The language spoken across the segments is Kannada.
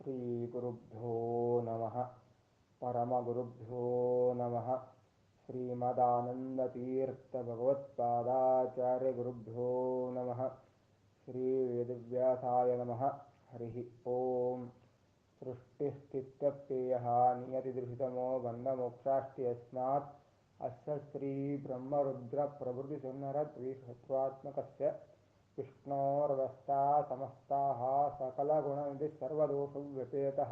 ಶ್ರೀಗುರುಭ್ಯೋ ನಮಃ. ಪರಮಗುರುಭ್ಯೋ ನಮಃ. ಶ್ರೀಮದಾನಂದತೀರ್ಥಭಗವತ್ಪಾದಾಚಾರ್ಯಗುರುಭ್ಯೋ ನಮಃ. ಶ್ರೀ ವೇದವ್ಯಾಸಾಯ ನಮಃ. ಹರಿ ಓಂ. ಸೃಷ್ಟಿಸ್ಥಿತ್ಯಪ್ಯಯಃ ನಿಯತಿದೃಶಿತಮೋ ಬಂಧಮೋಕ್ಷಾಶ್ಚ ಯಸ್ಮಾತ್ ಅಸ್ಯ ಶ್ರೀ ಬ್ರಹ್ಮರುದ್ರ ಪ್ರಭೃತಿ ಸುನ್ನರದ್ವಿಷತ್ವಾತ್ಮಕಸ್ಯ ವಿಷ್ಣೋರ್ವ್ಯಸ್ತಾ ಸಮಸ್ತಾಃ ಸಕಲಗುಣನಿಧಿಃ ಸರ್ವದೋಷವ್ಯಪೇತಃ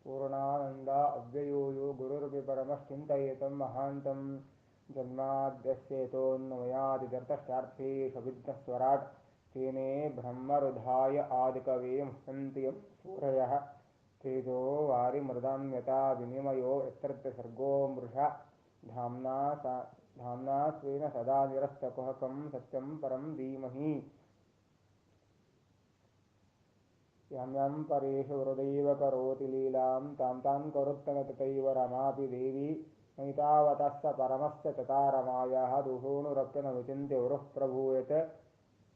ಪೂರ್ಣಾನಂದ ಅವ್ಯಯೋ ಯೋ ಗುರುರ್ಭಿ ಪರಮಶ್ಚಿಂತಯೇತಂ ಮಹಾಂತಂ ಜನ್ಮಾದ್ಯಸ್ಯೇತೋನ್ಮಯಾದಿತರತಶ್ಚಾರ್ಥೇಷವಿಘ್ನಸ್ವರಾಟ್ ತೇನೇ ಬ್ರಹ್ಮರುಧಾಯ ಆದಿಕವೇ ಮುಹ್ಯಂತಿ ಯಂ ಸೂರಯಃ ತೇಜೋ ವಾರಿಮೃದಾಂ ಯಥಾ ವಿನಿಮಯೋ ಯತ್ರ ಸರ್ಗೋ ಮೃಷಾ ಧಾಮ್ನಾ ಸ್ವೇನ ಸದಾ ನಿರಸ್ತಕುಹಕಂ ಸತ್ಯಂ ಪರಂ ಧೀಮಹಿ. ಯಂ ಯಂ ಪರೇಶು ಹೃದೈವ ಕರೋತಿ ಲೀಲಾಂ ತಾಂ ತಾಂ ಕರುತ್ತಮ ತಥೈವ ರಮಾಪಿ ದೇವಿ ನೈತಾವತಸ್ಸ ಪರಮಸ್ಸ ಚತಾರಮಾಯಃ ದೋಷೋಣುರಪ್ಯನ ವಿಚಿನ್ತ್ಯ ವರುಃ ಪ್ರಭೂಯತ್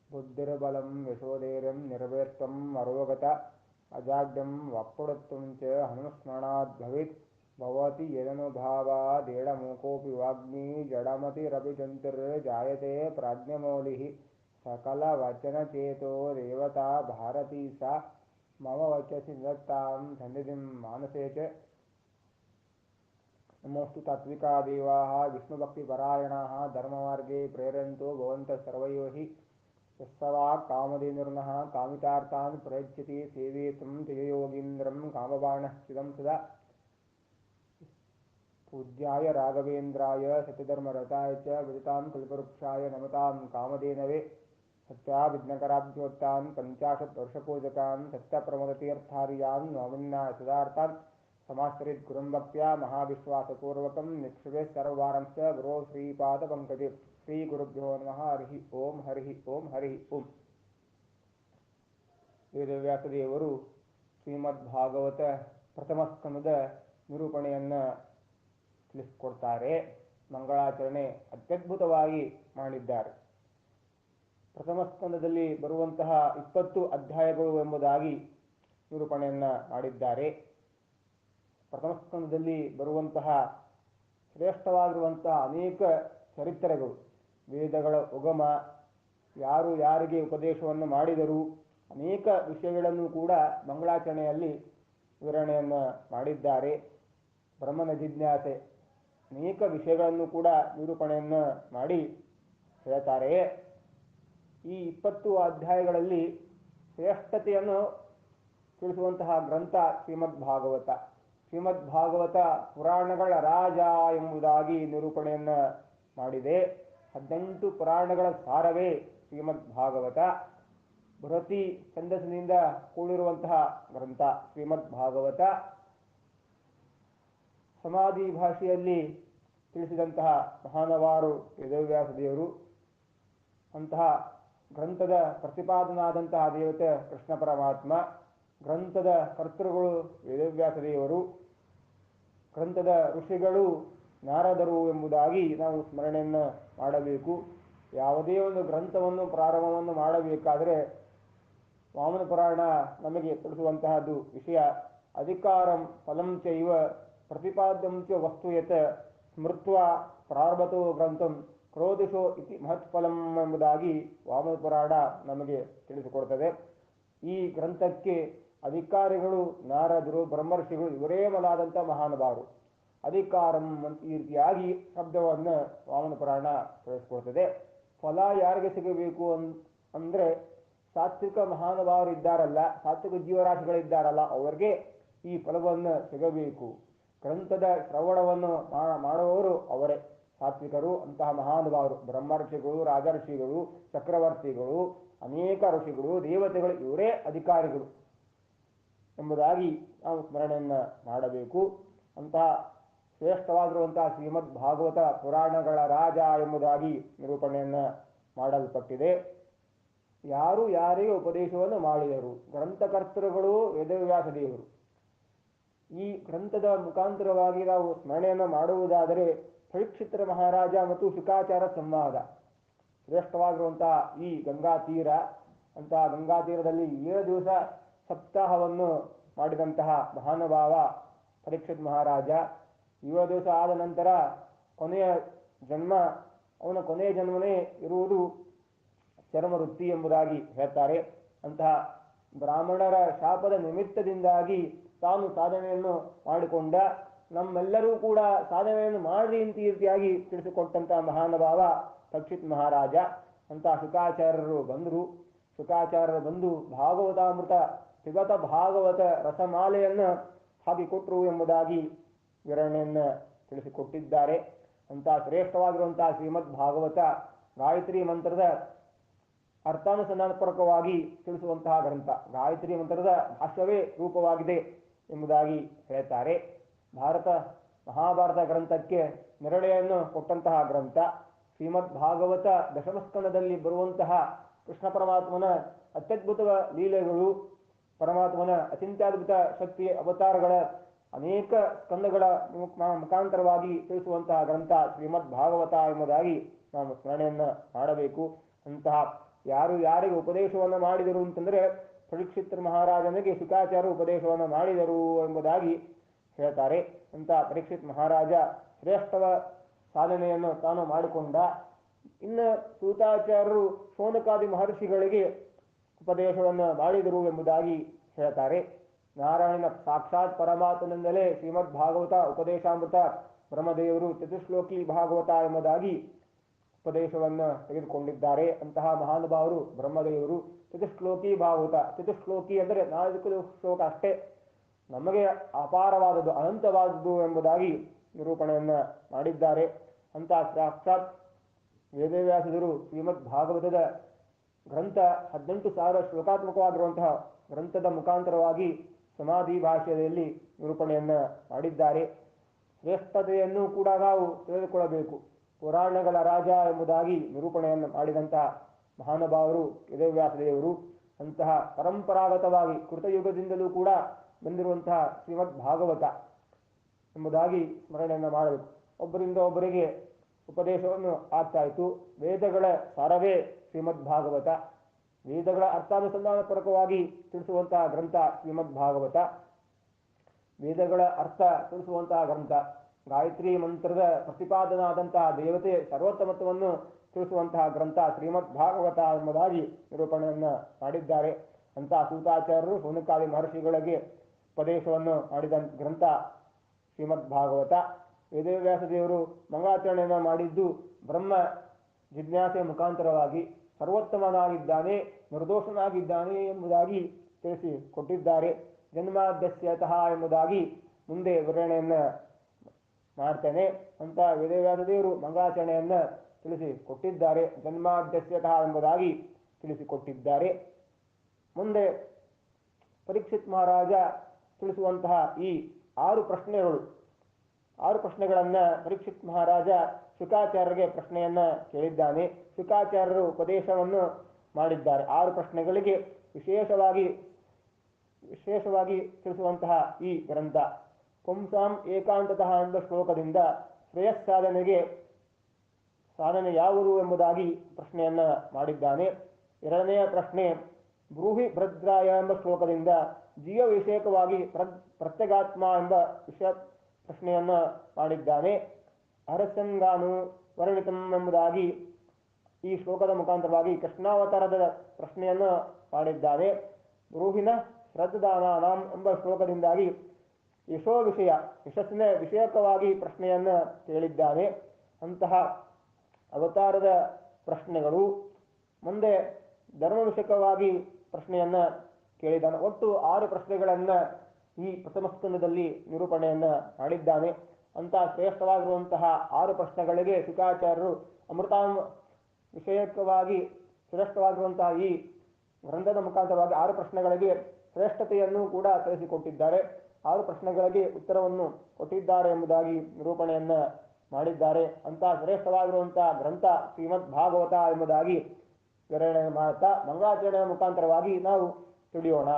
ಬುದ್ಧಿರ್ಬಲಂ ಯಶೋಧೈರ್ಯಂ ನಿರ್ವೈರತ್ವಂ ಅರೋಗತ ಅಜಾಡ್ಯಂ ವಕ್ಪಟುತ್ವಂ ಚ ಹನುಮಸ್ಮರಣಾದ್ ಭವೇತ್ ಭವತಿ ಯದನುಭಾವಾದೇಡಮೂಕೋಪಿ ವಾಗ್ಮಿ ಜಡಮತಿರಪಿ ಜಂತುರ್ಜಾಯತೆ ಪ್ರಾಜ್ಞಮೌಲಿಃ ಸಕಲವಚನಚೇತೋ ದೇವತಾ ಭಾರತೀ ಸಾ ಮಮ ವಚಸಿ ನಿಧತ್ತಾಂ ಸನ್ನಿಧಿಂ ಮಾನಸೇ ಚ. ನಮೋऽस्तु ತಾತ್ವಿಕಾ ದೇವಾಃ ವಿಷ್ಣುಭಕ್ತಿಪರಾಯಣಾಃ ಧರ್ಮಮಾರ್ಗೇ ಪ್ರೇರಯಂತೋ ಭವಂತಃ ಸರ್ವೈವ ಹಿ ಯಸ್ಸವಾಕ್ ಕಾಮಧೇನುರ್ನಃ ಕಾಮಿತಾರ್ಥಾನ್ ಪ್ರಯಚ್ಯತಿ ಸೇವೇತಂ ತ್ರಿಯೋಗೀಂದ್ರಂ ಕಾಮಬಾಣಃ ಚಿದಂ ಸದಾ. ಪೂಜ್ಯಾಯ ರಾಘವೇಂದ್ರಾಯ ಸತ್ಯಧರ್ಮರತಾಯ ಚ ವಿದಿತಾಂ ಕಲ್ಪವೃಕ್ಷಾಯ ನಮತಾಂ ಕಾಮಧೇನವೇ ಸತ್ಯಾಭಿಘ್ನಕರಾಬ್ಧೋತ್ತಾನ್ ಪಂಚಾಶತ್ ವರ್ಷಪೂಜಕಾನ್ ಸತ್ಯಪ್ರಮೋದತೀರ್ಥಾರ್ಯಾನ್ ನವಮಿನ್ನಾಯ ಸದಾರ್ಥಾನ್ ಸಮಾಶ್ರಿತ್ ಗುರುಂ ಭಕ್ತ್ಯಾ ಮಹಾವಿಶ್ವಾಸಪೂರ್ವಕಂ ನಿಕ್ಷಿಪೇ ಸರ್ವವಾರಂಶ್ಚ ಗುರೋ ಶ್ರೀಪಾದಪಂಕಜೇ. ಶ್ರೀಗುರುಭ್ಯೋ ನಮಃ. ಹರಿ ಓಂ. ಹರಿ ಓಂ. ಹರಿ ಓಂ. ವೇದವ್ಯಾಸದೇವರು ಶ್ರೀಮದ್ಭಾಗವತ ಪ್ರಥಮ ಸ್ಕಂದದ ನಿರೂಪಣೆಯನ್ನು ತಿಳಿಸಿಕೊಡ್ತಾರೆ. ಮಂಗಳಾಚರಣೆ ಅತ್ಯದ್ಭುತವಾಗಿ ಮಾಡಿದ್ದಾರೆ. ಪ್ರಥಮ ಸ್ಕಂದದಲ್ಲಿ ಬರುವಂತಹ 20 ಅಧ್ಯಾಯಗಳು ಎಂಬುದಾಗಿ ನಿರೂಪಣೆಯನ್ನು ಮಾಡಿದ್ದಾರೆ. ಪ್ರಥಮ ಸ್ಕಂದದಲ್ಲಿ ಬರುವಂತಹ ಶ್ರೇಷ್ಠವಾಗಿರುವಂತಹ ಅನೇಕ ಚರಿತ್ರೆಗಳು, ವೇದಗಳ ಉಗಮ, ಯಾರು ಯಾರಿಗೆ ಉಪದೇಶವನ್ನು ಮಾಡಿದರು, ಅನೇಕ ವಿಷಯಗಳನ್ನು ಕೂಡ ಮಂಗಳಾಚರಣೆಯಲ್ಲಿ ವಿವರಣೆಯನ್ನು ಮಾಡಿದ್ದಾರೆ. ಬ್ರಹ್ಮನ ಜಿಜ್ಞಾಸೆ, ಅನೇಕ ವಿಷಯಗಳನ್ನು ಕೂಡ ನಿರೂಪಣೆಯನ್ನು ಮಾಡಿ ಹೇಳ್ತಾರೆ. ಈ 20 ಅಧ್ಯಾಯಗಳಲ್ಲಿ ಶ್ರೇಷ್ಠತೆಯನ್ನು ತಿಳಿಸುವಂತಹ ಗ್ರಂಥ ಶ್ರೀಮದ್ಭಾಗವತ. ಶ್ರೀಮದ್ಭಾಗವತ ಪುರಾಣಗಳ ರಾಜ ಎಂಬುದಾಗಿ ನಿರೂಪಣೆಯನ್ನು ಮಾಡಿದೆ. 18 ಪುರಾಣಗಳ ಸಾರವೇ ಶ್ರೀಮದ್ಭಾಗವತ. ಬೃಹತಿ ಛಂದಸ್ಸಿನಿಂದ ಕೂಡಿರುವಂತಹ ಗ್ರಂಥ ಶ್ರೀಮದ್ಭಾಗವತ. ಸಮಾಧಿ ಭಾಷೆಯಲ್ಲಿ ತಿಳಿಸಿದಂತಹ ಮಹಾನವಾರು ವೇದವ್ಯಾಸದೇವರು. ಅಂತಹ ಗ್ರಂಥದ ಪ್ರತಿಪಾದನಾದಂತಹ ದೇವತೆ ಕೃಷ್ಣ ಪರಮಾತ್ಮ. ಗ್ರಂಥದ ಕರ್ತೃಗಳು ವೇದವ್ಯಾಸದೇವರು. ಗ್ರಂಥದ ಋಷಿಗಳು ನಾರದರು ಎಂಬುದಾಗಿ ನಾವು ಸ್ಮರಣೆಯನ್ನು ಮಾಡಬೇಕು. ಯಾವುದೇ ಒಂದು ಗ್ರಂಥವನ್ನು ಪ್ರಾರಂಭವನ್ನು ಮಾಡಬೇಕಾದರೆ ವಾಮನ ಪುರಾಣ ನಮಗೆ ತಿಳಿಸುವಂತಹದ್ದು ವಿಷಯ. ಅಧಿಕಾರಂ ಫಲಂ ಚೈವ ಪ್ರತಿಪಾದ್ಯಂ ಚ ವಸ್ತು ಯತ್ ಸ್ಮೃತ್ವಾ ಪ್ರಾರಭತೋ ಗ್ರಂಥಂ ಕ್ರೋಧಿಶೋ ಇತಿ ಮಹತ್ಫಲಂ ಎಂಬುದಾಗಿ ವಾಮನ ಪುರಾಣ ನಮಗೆ ತಿಳಿಸಿಕೊಡ್ತದೆ. ಈ ಗ್ರಂಥಕ್ಕೆ ಅಧಿಕಾರಿಗಳು ನಾರದರು, ಬ್ರಹ್ಮರ್ಷಿಗಳು, ಇವರೇ ಮೊದಲಾದಂಥ ಮಹಾನುಭಾವರು. ಅಧಿಕಾರಂ ಅಂತ ಈ ರೀತಿಯಾಗಿ ಶಬ್ದವನ್ನು ವಾಮನ ಪುರಾಣ ತಿಳಿಸ್ಕೊಡ್ತದೆ. ಫಲ ಯಾರಿಗೆ ಸಿಗಬೇಕು ಅಂದರೆ ಸಾತ್ವಿಕ ಮಹಾನುಭಾವರು ಇದ್ದಾರಲ್ಲ, ಸಾತ್ವಿಕ ಜೀವರಾಶಿಗಳಿದ್ದಾರಲ್ಲ, ಅವರಿಗೆ ಈ ಫಲವನ್ನು ಸಿಗಬೇಕು. ಗ್ರಂಥದ ಶ್ರವಣವನ್ನು ಮಾಡುವವರು ಅವರೇ ಸಾತ್ವಿಕರು. ಅಂತಹ ಮಹಾನುಭಾವರು ಬ್ರಹ್ಮರ್ಷಿಗಳು, ರಾಜರ್ಷಿಗಳು, ಚಕ್ರವರ್ತಿಗಳು, ಅನೇಕ ಋಷಿಗಳು, ದೇವತೆಗಳು, ಇವರೇ ಅಧಿಕಾರಿಗಳು ಎಂಬುದಾಗಿ ನಾವು ಸ್ಮರಣೆಯನ್ನು ಮಾಡಬೇಕು. ಅಂತಹ ಶ್ರೇಷ್ಠವಾಗಿರುವಂತಹ ಶ್ರೀಮದ್ ಭಾಗವತ ಪುರಾಣಗಳ ರಾಜ ಎಂಬುದಾಗಿ ನಿರೂಪಣೆಯನ್ನು ಮಾಡಲ್ಪಟ್ಟಿದೆ. ಯಾರು ಯಾರಿಗೆ ಉಪದೇಶವನ್ನು ಮಾಡಿದರು? ಗ್ರಂಥಕರ್ತೃಗಳು ವೇದವ್ಯಾಸದೇವರು. ಈ ಗ್ರಂಥದ ಮುಖಾಂತರವಾಗಿ ನಾವು ಸ್ಮರಣೆಯನ್ನು ಮಾಡುವುದಾದರೆ ಪರೀಕ್ಷಿತರ ಮಹಾರಾಜ ಮತ್ತು ಶುಕಾಚಾರ ಸಂವಾದ. ಶ್ರೇಷ್ಠವಾಗಿರುವಂತಹ ಈ ಗಂಗಾ ತೀರ, ಅಂತಹ ಗಂಗಾ ತೀರದಲ್ಲಿ 7 ದಿವಸ ಸಪ್ತಾಹವನ್ನು ಮಾಡಿದಂತಹ ಮಹಾನುಭಾವ ಪರೀಕ್ಷಿತ್ ಮಹಾರಾಜ. 7 ದಿವಸ ಆದ ನಂತರ ಕೊನೆಯ ಜನ್ಮ, ಅವನ ಕೊನೆಯ ಜನ್ಮನೇ ಇರುವುದು ಚರ್ಮ ವೃತ್ತಿ ಎಂಬುದಾಗಿ ಹೇಳ್ತಾರೆ. ಅಂತಹ ಬ್ರಾಹ್ಮಣರ ಶಾಪದ ನಿಮಿತ್ತದಿಂದಾಗಿ ತಾನು ಸಾಧನೆಯನ್ನು ಮಾಡಿಕೊಂಡ, ನಮ್ಮೆಲ್ಲರೂ ಕೂಡ ಸಾಧನೆಯನ್ನು ಮಾಡಿ ಅಂತ ಈ ರೀತಿಯಾಗಿ ತಿಳಿಸಿಕೊಟ್ಟಂತಹ ಮಹಾನುಭಾವ ಪರೀಕ್ಷಿತ್ ಮಹಾರಾಜ. ಅಂತ ಶುಕಾಚಾರ್ಯರು ಬಂದರು. ಶುಕಾಚಾರ್ಯರು ಬಂದು ಭಾಗವತಾಮೃತ ಪಿಬತ ಭಾಗವತ ರಸಮಾಲೆಯನ್ನು ಹಾಕಿಕೊಟ್ರು ಎಂಬುದಾಗಿ ವಿವರಣೆಯನ್ನು ತಿಳಿಸಿಕೊಟ್ಟಿದ್ದಾರೆ. ಅಂತ ಶ್ರೇಷ್ಠವಾಗಿರುವಂತಹ ಶ್ರೀಮದ್ ಭಾಗವತ ಗಾಯತ್ರಿ ಮಂತ್ರದ ಅರ್ಥಾನುಸಂಧಾನಪೂರ್ವಕವಾಗಿ ತಿಳಿಸುವಂತಹ ಗ್ರಂಥ. ಗಾಯತ್ರಿ ಮಂತ್ರದ ಭಾಷ್ಯವೇ ರೂಪವಾಗಿದೆ ಎಂಬುದಾಗಿ ಹೇಳ್ತಾರೆ. ಮಹಾಭಾರತ ಗ್ರಂಥಕ್ಕೆ ನಿರ್ಣಯನ್ನು ಕೊಟ್ಟಂತಹ ಗ್ರಂಥ. ಶ್ರೀಮದ್ ಭಾಗವತ ದಶಮಸ್ಕಂದದಲ್ಲಿ ಬರುವಂತಹ ಕೃಷ್ಣ ಪರಮಾತ್ಮನ ಅತ್ಯದ್ಭುತ ಲೀಲೆಗಳು, ಪರಮಾತ್ಮನ ಅಚಿಂತ್ಯದ್ಭುತ ಶಕ್ತಿಯ ಅವತಾರಗಳ ಅನೇಕ ಸ್ಕಂದಗಳ ಮುಖಾಂತರವಾಗಿ ತಿಳಿಸುವಂತಹ ಗ್ರಂಥ ಶ್ರೀಮದ್ ಭಾಗವತ ಎಂಬುದಾಗಿ ನಾವು ಸ್ಮರಣೆಯನ್ನು ಮಾಡಬೇಕು. ಅಂತಹ ಯಾರಿಗೆ ಉಪದೇಶವನ್ನು ಮಾಡಿದರು ಅಂತಂದರೆ ಪರೀಕ್ಷಿತ್ ಮಹಾರಾಜನಿಗೆ ಶುಕಾಚಾರ್ಯ ಉಪದೇಶವನ್ನು ಮಾಡಿದರು ಎಂಬುದಾಗಿ ಹೇಳ್ತಾರೆ. ಅಂತ ಪರೀಕ್ಷಿತ್ ಮಹಾರಾಜ ಶ್ರೇಷ್ಠವ ಸಾಧನೆಯನ್ನು ತಾನು ಮಾಡಿಕೊಂಡ. ಇನ್ನು ಸೂತಾಚಾರ್ಯರು ಶೌನಕಾದಿ ಮಹರ್ಷಿಗಳಿಗೆ ಉಪದೇಶವನ್ನು ಮಾಡಿದರು ಎಂಬುದಾಗಿ ಹೇಳ್ತಾರೆ. ನಾರಾಯಣ ಸಾಕ್ಷಾತ್ ಪರಮಾತ್ಮನಿಂದಲೇ ಶ್ರೀಮದ್ ಭಾಗವತ ಉಪದೇಶಾಮೃತ ಬ್ರಹ್ಮದೇವರು ಚತುಶ್ಲೋಕಿ ಭಾಗವತ ಎಂಬುದಾಗಿ ಉಪದೇಶವನ್ನು ತೆಗೆದುಕೊಂಡಿದ್ದಾರೆ. ಅಂತಹ ಮಹಾನುಭಾವರು ಬ್ರಹ್ಮದೇವರು ಚತುಶ್ಲೋಕಿ ಭಾಗವತ. ಚತುಶ್ಲೋಕಿ ಅಂದರೆ 4 ಶ್ಲೋಕ ಅಷ್ಟೇ, ನಮಗೆ ಅಪಾರವಾದದ್ದು ಅನಂತವಾದದ್ದು ಎಂಬುದಾಗಿ ನಿರೂಪಣೆಯನ್ನು ಮಾಡಿದ್ದಾರೆ. ಅಂತ ಸಾಕ್ಷಾತ್ ವೇದವ್ಯಾಸದರು ಶ್ರೀಮದ್ ಭಾಗವತದ ಗ್ರಂಥ 18,000 ಶ್ಲೋಕಾತ್ಮಕವಾಗಿರುವಂತಹ ಗ್ರಂಥದ ಮುಖಾಂತರವಾಗಿ ಸಮಾಧಿ ಭಾಷೆಯಲ್ಲಿ ನಿರೂಪಣೆಯನ್ನು ಮಾಡಿದ್ದಾರೆ. ಶ್ರೇಷ್ಠತೆಯನ್ನು ಕೂಡ ನಾವು ತಿಳಿದುಕೊಳ್ಳಬೇಕು. ಪುರಾಣಗಳ ರಾಜ ಎಂಬುದಾಗಿ ನಿರೂಪಣೆಯನ್ನು ಮಾಡಿದಂತಹ ಮಹಾನುಭಾವರು ವೇದವ್ಯಾಸದೇವರು. ಅಂತಹ ಪರಂಪರಾಗತವಾಗಿ ಕೃತಯುಗದಿಂದಲೂ ಕೂಡ ಬಂದಿರುವಂತಹ ಶ್ರೀಮದ್ ಭಾಗವತ ಎಂಬುದಾಗಿ ಸ್ಮರಣೆಯನ್ನು ಮಾಡಬೇಕು. ಒಬ್ಬರಿಂದ ಒಬ್ಬರಿಗೆ ಉಪದೇಶವನ್ನು ಆಗ್ತಾ ಇತ್ತು. ವೇದಗಳ ಸಾರವೇ ಶ್ರೀಮದ್ ಭಾಗವತ. ವೇದಗಳ ಅರ್ಥಾನುಸಂಧಾನಪೂರ್ವಕವಾಗಿ ತಿಳಿಸುವಂತಹ ಗ್ರಂಥ ಶ್ರೀಮದ್ ಭಾಗವತ. ವೇದಗಳ ಅರ್ಥ ತಿಳಿಸುವಂತಹ ಗ್ರಂಥ. ಗಾಯತ್ರಿ ಮಂತ್ರದ ಪ್ರತಿಪಾದನಾದಂತಹ ದೇವತೆ ಸರ್ವೋತ್ತಮತ್ವವನ್ನು ತಿಳಿಸುವಂತಹ ಗ್ರಂಥ ಶ್ರೀಮದ್ ಭಾಗವತ ಎಂಬುದಾಗಿ ನಿರೂಪಣೆಯನ್ನು ಮಾಡಿದ್ದಾರೆ. ಅಂತಹ ಸೂತಾಚಾರ್ಯರು ಶೌನಕಾದಿ ಮಹರ್ಷಿಗಳಿಗೆ ಉಪದೇಶವನ್ನು ಮಾಡಿದ ಗ್ರಂಥ ಶ್ರೀಮದ್ ಭಾಗವತ. ವೇದವ್ಯಾಸ ದೇವರು ಮಂಗಳಾಚರಣೆಯನ್ನು ಮಾಡಿದ್ದು ಬ್ರಹ್ಮ ಜಿಜ್ಞಾಸೆ ಮುಖಾಂತರವಾಗಿ ಸರ್ವೋತ್ತಮನಾಗಿದ್ದಾನೆ, ನಿರ್ದೋಷನಾಗಿದ್ದಾನೆ ಎಂಬುದಾಗಿ ತಿಳಿಸಿ ಕೊಟ್ಟಿದ್ದಾರೆ. ಜನ್ಮಾದ್ಯಸ್ಯತಃ ಎಂಬುದಾಗಿ ಮುಂದೆ ವಿವರಣೆಯನ್ನು ಮಾಡ್ತೇನೆ. ಅಂತ ವೇದವ್ಯಾಸ ದೇವರು ಮಂಗಳಾಚರಣೆಯನ್ನು ತಿಳಿಸಿ ಕೊಟ್ಟಿದ್ದಾರೆ. ಜನ್ಮಾದ್ಯಸ್ಯತಃ ಎಂಬುದಾಗಿ ತಿಳಿಸಿಕೊಟ್ಟಿದ್ದಾರೆ. ಮುಂದೆ ಪರೀಕ್ಷಿತ್ ಮಹಾರಾಜ ತಿಳಿಸುವಂತಹ ಈ 6 ಪ್ರಶ್ನೆಗಳನ್ನು ಪರೀಕ್ಷಿತ್ ಮಹಾರಾಜ ಶುಕಾಚಾರ್ಯರಿಗೆ ಪ್ರಶ್ನೆಯನ್ನು ಕೇಳಿದ್ದಾನೆ. ಶುಕಾಚಾರ್ಯರು ಉಪದೇಶವನ್ನು ಮಾಡಿದ್ದಾರೆ. 6 ಪ್ರಶ್ನೆಗಳಿಗೆ ವಿಶೇಷವಾಗಿ ತಿಳಿಸುವಂತಹ ಈ ಗ್ರಂಥ. ಪುಂಸಾಂ ಏಕಾಂತತಃ ಎಂಬ ಶ್ಲೋಕದಿಂದ ಸಾಧನೆ ಯಾವುದು ಎಂಬುದಾಗಿ ಪ್ರಶ್ನೆಯನ್ನು ಮಾಡಿದ್ದಾನೆ. 2ನೆಯ ಪ್ರಶ್ನೆ ಬ್ರೂಹಿ ಭದ್ರಾಯ ಎಂಬ ಶ್ಲೋಕದಿಂದ ಜೀವ ವಿಷಯಕವಾಗಿ ಪ್ರತ್ಯಗಾತ್ಮ ಎಂಬ ಪ್ರಶ್ನೆಯನ್ನು ಮಾಡಿದ್ದಾನೆ. ಅರಸಂಗಾನು ವರ್ಣಿತಂ ಎಂಬುದಾಗಿ ಈ ಶ್ಲೋಕದ ಮುಖಾಂತರವಾಗಿ ಕೃಷ್ಣಾವತಾರದ ಪ್ರಶ್ನೆಯನ್ನು ಮಾಡಿದ್ದಾನೆ. ಬ್ರೂಹಿನ ಶ್ರದ್ಧಾನಾಂ ಎಂಬ ಶ್ಲೋಕದಿಂದಾಗಿ ಯಶಸ್ಸಿನ ವಿಷಯಕವಾಗಿ ಪ್ರಶ್ನೆಯನ್ನು ಕೇಳಿದ್ದಾನೆ. ಅಂತಹ ಅವತಾರದ ಪ್ರಶ್ನೆಗಳು. ಮುಂದೆ ಧರ್ಮ ವಿಷಯಕವಾಗಿ ಪ್ರಶ್ನೆಯನ್ನು ಕೇಳಿದ್ದಾನೆ. ಒಟ್ಟು 6 ಪ್ರಶ್ನೆಗಳನ್ನು ಈ ಪ್ರಥಮ ಸ್ಕಂದದಲ್ಲಿ ನಿರೂಪಣೆಯನ್ನು ಮಾಡಿದ್ದಾನೆ. ಅಂತಹ ಶ್ರೇಷ್ಠವಾಗಿರುವಂತಹ 6 ಪ್ರಶ್ನೆಗಳಿಗೆ ಶುಕಾಚಾರ್ಯರು ಅಮೃತಾಂ ವಿಷಯಕವಾಗಿ ಶ್ರೇಷ್ಠವಾಗಿರುವಂತಹ ಈ ಗ್ರಂಥದ ಮುಖಾಂತರವಾಗಿ 6 ಪ್ರಶ್ನೆಗಳಿಗೆ ಶ್ರೇಷ್ಠತೆಯನ್ನು ಕೂಡ ತಿಳಿಸಿಕೊಟ್ಟಿದ್ದಾರೆ. 6 ಪ್ರಶ್ನೆಗಳಿಗೆ ಉತ್ತರವನ್ನು ಕೊಟ್ಟಿದ್ದಾರೆ ಎಂಬುದಾಗಿ ನಿರೂಪಣೆಯನ್ನು ಮಾಡಿದ್ದಾರೆ. ಅಂತಹ ಶ್ರೇಷ್ಠವಾಗಿರುವಂತಹ ಗ್ರಂಥ ಶ್ರೀಮದ್ ಭಾಗವತ ಎಂಬುದಾಗಿ ವಿವರಣೆ ಮಾಡ್ತಾ ಮಂಗಳಾಚರಣೆಯ ಮುಖಾಂತರವಾಗಿ ನಾವು ತಿಳಿಯೋಣ.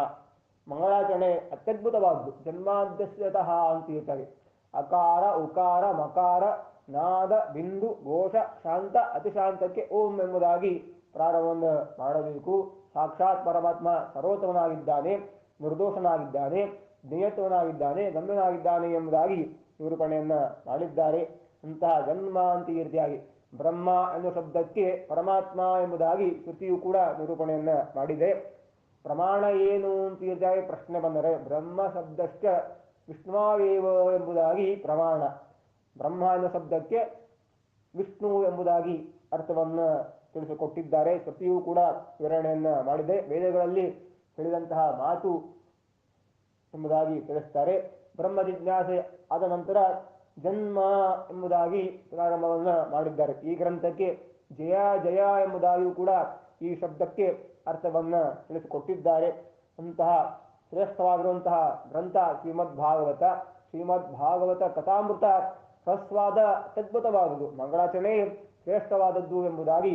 ಮಂಗಳಾಚರಣೆ ಅತ್ಯದ್ಭುತವಾದ್ದು. ಜನ್ಮಾದ್ಯಸ್ಯತಃ ಅಂತ ಇರ್ತಾರೆ. ಅಕಾರ ಉಕಾರ ಮಕಾರ ನಾದ ಬಿಂದು ಘೋಷ ಶಾಂತ ಅತಿಶಾಂತಕ್ಕೆ ಓಂ ಎಂಬುದಾಗಿ ಪ್ರಾರಂಭವನ್ನು ಮಾಡಬೇಕು. ಸಾಕ್ಷಾತ್ ಪರಮಾತ್ಮ ಸರ್ವೋತ್ತಮನಾಗಿದ್ದಾನೆ, ನಿರ್ದೋಷನಾಗಿದ್ದಾನೆ. ಜ್ಞೇಯತ್ವನಾಗಿದ್ದಾನೆ, ಗಮ್ಯನಾಗಿದ್ದಾನೆ ಎಂಬುದಾಗಿ ನಿರೂಪಣೆಯನ್ನ ಮಾಡಿದ್ದಾರೆ. ಅಂತಹ ಜನ್ಮ ಅಂತ ಈ ರೀತಿಯಾಗಿ ಬ್ರಹ್ಮ ಎನ್ನುವ ಶಬ್ದಕ್ಕೆ ಪರಮಾತ್ಮ ಎಂಬುದಾಗಿ ಶ್ರುತಿಯು ಕೂಡ ನಿರೂಪಣೆಯನ್ನ ಮಾಡಿದೆ. ಪ್ರಮಾಣ ಏನು ಅಂತ ಈ ರೀತಿಯಾಗಿ ಪ್ರಶ್ನೆ ಬಂದರೆ ಬ್ರಹ್ಮ ಶಬ್ದಶ್ಚ ವಿಷ್ಣುವೇವ ಎಂಬುದಾಗಿ ಪ್ರಮಾಣ. ಬ್ರಹ್ಮ ಎನ್ನುವ ಶಬ್ದಕ್ಕೆ ವಿಷ್ಣು ಎಂಬುದಾಗಿ ಅರ್ಥವನ್ನು ತಿಳಿಸಿಕೊಟ್ಟಿದ್ದಾರೆ. ಶ್ರುತಿಯು ಕೂಡ ವಿವರಣೆಯನ್ನ ಮಾಡಿದೆ. ವೇದಗಳಲ್ಲಿ ಹೇಳಿದಂತಹ ಮಾತು ಎಂಬುದಾಗಿ ತಿಳಿಸ್ತಾರೆ. ಬ್ರಹ್ಮ ಜಿಜ್ಞಾಸೆ ಆದ ನಂತರ ಜನ್ಮ ಎಂಬುದಾಗಿ ಪ್ರಾರಂಭವನ್ನು ಮಾಡಿದ್ದಾರೆ. ಈ ಗ್ರಂಥಕ್ಕೆ ಜಯ ಜಯ ಎಂಬುದಾಗಿಯೂ ಕೂಡ ಈ ಶಬ್ದಕ್ಕೆ ಅರ್ಥವನ್ನ ತಿಳಿಸಿಕೊಟ್ಟಿದ್ದಾರೆ. ಅಂತಹ ಶ್ರೇಷ್ಠವಾಗಿರುವಂತಹ ಗ್ರಂಥ ಶ್ರೀಮದ್ ಭಾಗವತ. ಶ್ರೀಮದ್ ಭಾಗವತ ಕಥಾಮೃತ ಹ್ರಸ್ವಾದ ಅತ್ಯದ್ಭುತವಾದುದು, ಮಂಗಳಾಚರಣೆ ಶ್ರೇಷ್ಠವಾದದ್ದು ಎಂಬುದಾಗಿ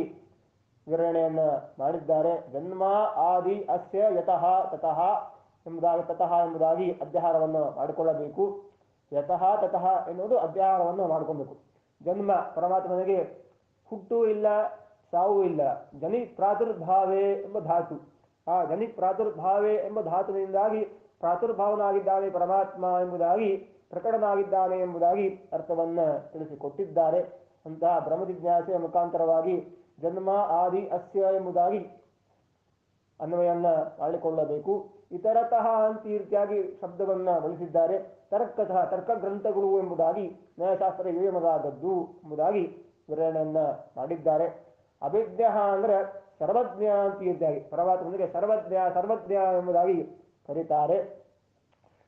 ವಿವರಣೆಯನ್ನ ಮಾಡಿದ್ದಾರೆ. ಜನ್ಮ ಆದಿ ಅಸ್ಯ ಯತಃ ತತಃ ಎಂಬುದಾಗಿ ತತಃ ಎಂಬುದಾಗಿ ಅಧ್ಯಾಹಾರವನ್ನು ಮಾಡಿಕೊಳ್ಳಬೇಕು. ಯತಃ ತತಃ ಎನ್ನುವುದು ಅಧ್ಯಾಹಾರವನ್ನು ಮಾಡಿಕೊಳ್ಬೇಕು. ಜನ್ಮ ಪರಮಾತ್ಮನಿಗೆ ಹುಟ್ಟು ಇಲ್ಲ, ಸಾವು ಇಲ್ಲ. ಜನಿ ಪ್ರಾದುರ್ಭಾವೇ ಎಂಬ ಧಾತು. ಆ ಜನಿ ಪ್ರಾದುರ್ಭಾವೇ ಎಂಬ ಧಾತುವಿನಿಂದಾಗಿ ಪ್ರಾದುರ್ಭಾವನಾಗಿದ್ದಾನೆ ಪರಮಾತ್ಮ ಎಂಬುದಾಗಿ, ಪ್ರಕಟನಾಗಿದ್ದಾನೆ ಎಂಬುದಾಗಿ ಅರ್ಥವನ್ನ ತಿಳಿಸಿಕೊಟ್ಟಿದ್ದಾರೆ. ಅಂತಹ ಬ್ರಹ್ಮ ಜಿಜ್ಞಾಸೆಯ ಮುಖಾಂತರವಾಗಿ ಜನ್ಮ ಆದಿ ಅಸ್ಯ ಎಂಬುದಾಗಿ ಅನ್ವಯನ್ನ ಮಾಡಿಕೊಳ್ಳಬೇಕು. ಇತರತಃ ಅಂತ ಈ ರೀತಿಯಾಗಿ ಶಬ್ದವನ್ನ ಬಳಸಿದ್ದಾರೆ. ತರ್ಕತಃ ತರ್ಕ ಗ್ರಂಥಗಳು ಎಂಬುದಾಗಿ ನ್ಯಾಯಶಾಸ್ತ್ರ ಇವೇ ಮೊದಲಾದದ್ದು ಎಂಬುದಾಗಿ ವಿವರಣೆಯನ್ನ ಮಾಡಿದ್ದಾರೆ. ಅಭಿಜ್ಞ ಅಂದ್ರೆ ಸರ್ವಜ್ಞ ಅಂತ ಈ ರೀತಿಯಾಗಿ ಪರಮಾತ್ಮನಿಗೆ ಸರ್ವಜ್ಞ ಎಂಬುದಾಗಿ ಕರೀತಾರೆ.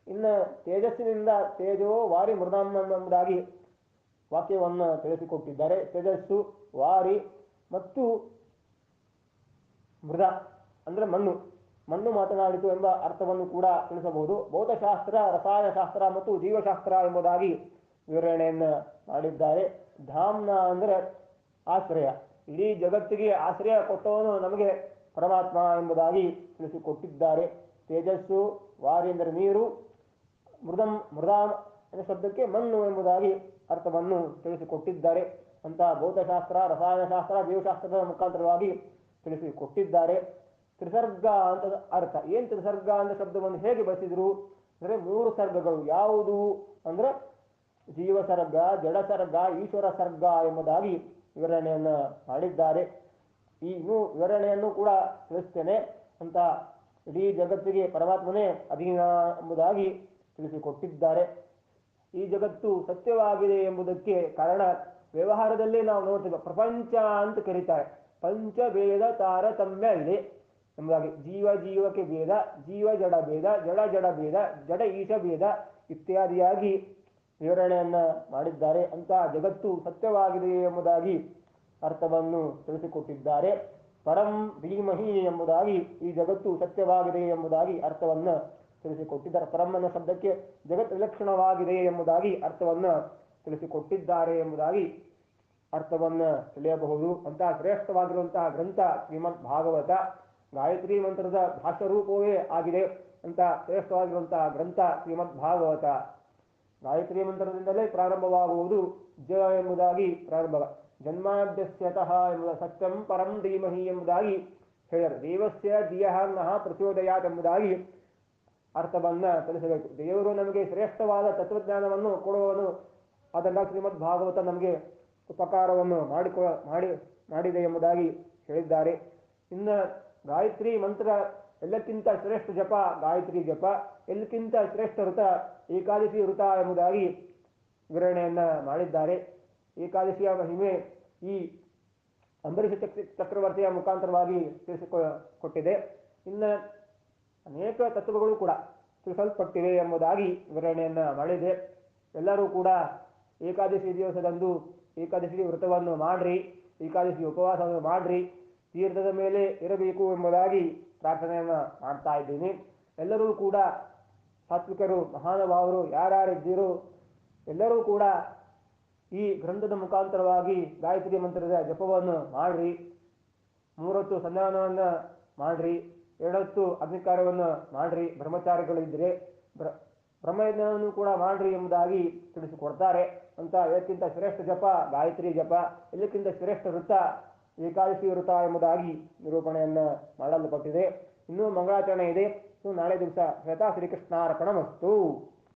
ಇನ್ನು ತೇಜಸ್ಸಿನಿಂದ ತೇಜೋ ವಾರಿ ಮೃದಂ ಎಂಬುದಾಗಿ ವಾಕ್ಯವನ್ನು ತಿಳಿಸಿಕೊಟ್ಟಿದ್ದಾರೆ. ತೇಜಸ್ಸು, ವಾರಿ ಮತ್ತು ಮೃದ ಅಂದ್ರೆ ಮಣ್ಣು ಮಾತನಾಡಿತು ಎಂಬ ಅರ್ಥವನ್ನು ಕೂಡ ತಿಳಿಸಬಹುದು. ಭೌತಶಾಸ್ತ್ರ, ರಸಾಯನಶಾಸ್ತ್ರ ಮತ್ತು ಜೀವಶಾಸ್ತ್ರ ಎಂಬುದಾಗಿ ವಿವರಣೆಯನ್ನ ಮಾಡಿದ್ದಾರೆ. ಧಾಮ್ನ ಅಂದ್ರೆ ಆಶ್ರಯ, ಇಡೀ ಜಗತ್ತಿಗೆ ಆಶ್ರಯ ಕೊಟ್ಟವನು ನಮಗೆ ಪರಮಾತ್ಮ ಎಂಬುದಾಗಿ ತಿಳಿಸಿಕೊಟ್ಟಿದ್ದಾರೆ. ತೇಜಸ್ಸು, ವಾರಿ ಅಂದರೆ ನೀರು, ಮೃದಾಂ ಎನ್ನುವ ಶಬ್ದಕ್ಕೆ ಮಣ್ಣು ಎಂಬುದಾಗಿ ಅರ್ಥವನ್ನು ತಿಳಿಸಿಕೊಟ್ಟಿದ್ದಾರೆ. ಅಂತಹ ಭೌತಶಾಸ್ತ್ರ, ರಸಾಯನಶಾಸ್ತ್ರ, ಜೀವಶಾಸ್ತ್ರದ ಮುಖಾಂತರವಾಗಿ ತಿಳಿಸಿಕೊಟ್ಟಿದ್ದಾರೆ. ತ್ರಿಸರ್ಗ ಅಂತ ಅರ್ಥ. ಏನ್ ತ್ರಿಸರ್ಗ ಅಂತ ಶಬ್ದವನ್ನು ಹೇಗೆ ಬಳಸಿದ್ರು ಅಂದ್ರೆ 3 ಸರ್ಗಗಳು. ಯಾವುದು ಅಂದ್ರೆ ಜೀವಸರ್ಗ, ಜಡಸರ್ಗ, ಈಶ್ವರ ಸರ್ಗ ಎಂಬುದಾಗಿ ವಿವರಣೆಯನ್ನ ಮಾಡಿದ್ದಾರೆ. ಈ ವಿವರಣೆಯನ್ನು ಕೂಡ ತಿಳಿಸ್ತೇನೆ. ಅಂತ ಇಡೀ ಜಗತ್ತಿಗೆ ಪರಮಾತ್ಮನೇ ಅಧೀನ ಎಂಬುದಾಗಿ ತಿಳಿಸಿಕೊಟ್ಟಿದ್ದಾರೆ. ಈ ಜಗತ್ತು ಸತ್ಯವಾಗಿದೆ ಎಂಬುದಕ್ಕೆ ಕಾರಣ ವ್ಯವಹಾರದಲ್ಲಿ ನಾವು ನೋಡ್ತೀವಿ. ಪ್ರಪಂಚ ಅಂತ ಕರೀತಾರೆ. ಪಂಚಭೇದ ತಾರತಮ್ಯ ಇದೆ ಎಂಬುದಾಗಿ. ಜೀವಕ್ಕೆ ಭೇದ, ಜಡ ಭೇದ, ಜಡ ಭೇದ, ಜಡ ಈಶ ಭೇದ ಇತ್ಯಾದಿಯಾಗಿ ವಿವರಣೆಯನ್ನ ಮಾಡಿದ್ದಾರೆ. ಅಂತಹ ಜಗತ್ತು ಸತ್ಯವಾಗಿದೆ ಎಂಬುದಾಗಿ ಅರ್ಥವನ್ನು ತಿಳಿಸಿಕೊಟ್ಟಿದ್ದಾರೆ. ಪರಂ ಧೀಮಹಿ ಎಂಬುದಾಗಿ ಈ ಜಗತ್ತು ಸತ್ಯವಾಗಿದೆ ಎಂಬುದಾಗಿ ಅರ್ಥವನ್ನು ತಿಳಿಸಿಕೊಟ್ಟಿದ್ದಾರೆ. ಪರಮನ ಶಬ್ದಕ್ಕೆ ಜಗತ್ ವಿಲಕ್ಷಣವಾಗಿದೆ ಎಂಬುದಾಗಿ ಅರ್ಥವನ್ನು ತಿಳಿಸಿಕೊಟ್ಟಿದ್ದಾರೆ ಎಂಬುದಾಗಿ ಅರ್ಥವನ್ನ ತಿಳಿಯಬಹುದು. ಅಂತಹ ಶ್ರೇಷ್ಠವಾಗಿರುವಂತಹ ಗ್ರಂಥ ಶ್ರೀಮದ್ ಭಾಗವತ. ಗಾಯತ್ರಿ ಮಂತ್ರದ ಭಾಷ್ಯ ರೂಪವೇ ಆಗಿದೆ ಅಂತ ಶ್ರೇಷ್ಠವಾಗಿರುವಂತಹ ಗ್ರಂಥ ಶ್ರೀಮದ್ ಭಾಗವತ. ಗಾಯತ್ರಿ ಮಂತ್ರದಿಂದಲೇ ಪ್ರಾರಂಭವಾಗುವುದು. ಜ ಎಂಬುದಾಗಿ ಪ್ರಾರಂಭ. ಜನ್ಮಾದ್ಯಸ್ಯತಃ ಎಂಬುದ ಸತ್ಯಂ ಪರಂ ಧೀಮಹಿ ಎಂಬುದಾಗಿ ಹೇಳಿದರು. ದೇವಸ್ಯ ಧಿಯಃ ಪ್ರಚೋದಯಾತ್ ಎಂಬುದಾಗಿ ಅರ್ಥವನ್ನ ತಿಳಿಸಬೇಕು. ದೇವರು ನಮಗೆ ಶ್ರೇಷ್ಠವಾದ ತತ್ವಜ್ಞಾನವನ್ನು ಕೊಡುವನು. ಅದನ್ನ ಶ್ರೀಮದ್ ಭಾಗವತ ನಮಗೆ ಉಪಕಾರವನ್ನು ಮಾಡಿದೆ ಎಂಬುದಾಗಿ ಹೇಳಿದ್ದಾರೆ. ಇನ್ನು ಗಾಯತ್ರಿ ಮಂತ್ರ ಎಲ್ಲಕ್ಕಿಂತ ಶ್ರೇಷ್ಠ ಜಪ ಗಾಯತ್ರಿ ಜಪ, ಎಲ್ಲಕ್ಕಿಂತ ಶ್ರೇಷ್ಠ ವೃತ ಏಕಾದಶಿ ವೃತ ಎಂಬುದಾಗಿ ವಿವರಣೆಯನ್ನ ಮಾಡಿದ್ದಾರೆ. ಏಕಾದಶಿಯ ಮಹಿಮೆ ಈ ಅಂಬರೀಷ ಚಕ್ರವರ್ತಿಯ ಮುಖಾಂತರವಾಗಿ ತಿಳಿಸಿಕೊಟ್ಟಿದೆ. ಇನ್ನು ಅನೇಕ ತತ್ವಗಳು ಕೂಡ ತಿಳಿಸಲ್ಪಟ್ಟಿವೆ ಎಂಬುದಾಗಿ ವಿವರಣೆಯನ್ನ ಮಾಡಿದೆ. ಎಲ್ಲರೂ ಕೂಡ ಏಕಾದಶಿ ದಿವಸದಂದು ಏಕಾದಶಿ ವೃತವನ್ನು ಮಾಡ್ರಿ, ಏಕಾದಶಿ ಉಪವಾಸವನ್ನು ಮಾಡ್ರಿ, ತೀರ್ಥದ ಮೇಲೆ ಇರಬೇಕು ಎಂಬುದಾಗಿ ಪ್ರಾರ್ಥನೆಯನ್ನ ಮಾಡ್ತಾ ಇದ್ದೀನಿ. ಎಲ್ಲರೂ ಕೂಡ ಸಾತ್ವಿಕರು, ಮಹಾನುಭಾವರು ಯಾರ್ಯಾರಿದ್ದೀರೋ ಎಲ್ಲರೂ ಕೂಡ ಈ ಗ್ರಂಥದ ಮುಖಾಂತರವಾಗಿ ಗಾಯತ್ರಿ ಮಂತ್ರದ ಜಪವನ್ನು ಮಾಡ್ರಿ. 3 ಹೊತ್ತು ಸಂಧಾನವನ್ನ ಮಾಡ್ರಿ, 2 ಹೊತ್ತು ಅಗ್ನಿಕಾರ್ಯವನ್ನು ಮಾಡ್ರಿ. ಬ್ರಹ್ಮಚಾರಿಗಳಿದ್ರೆ ಬ್ರಹ್ಮಯಜ್ಞವನ್ನು ಕೂಡ ಮಾಡ್ರಿ ಎಂಬುದಾಗಿ ತಿಳಿಸಿಕೊಡ್ತಾರೆ. ಅಂತ ಇದಕ್ಕಿಂತ ಶ್ರೇಷ್ಠ ಜಪ ಗಾಯತ್ರಿ ಜಪ, ಎಲ್ಲಕ್ಕಿಂತ ಶ್ರೇಷ್ಠ ವೃತ್ತ ಏಕಾದಶಿ ವೃತ ಎಂಬುದಾಗಿ ನಿರೂಪಣೆಯನ್ನ ಮಾಡಲ್ಪಟ್ಟಿದೆ. ಇನ್ನೂ ಮಂಗಳಾಚರಣೆ ಇದೆ. ಸೊ ನಾಳೆ ದಿವಸ ಹೇಳ್ತಾ ಶ್ರೀಕೃಷ್ಣಾರ್ಪಣಮಸ್ತು.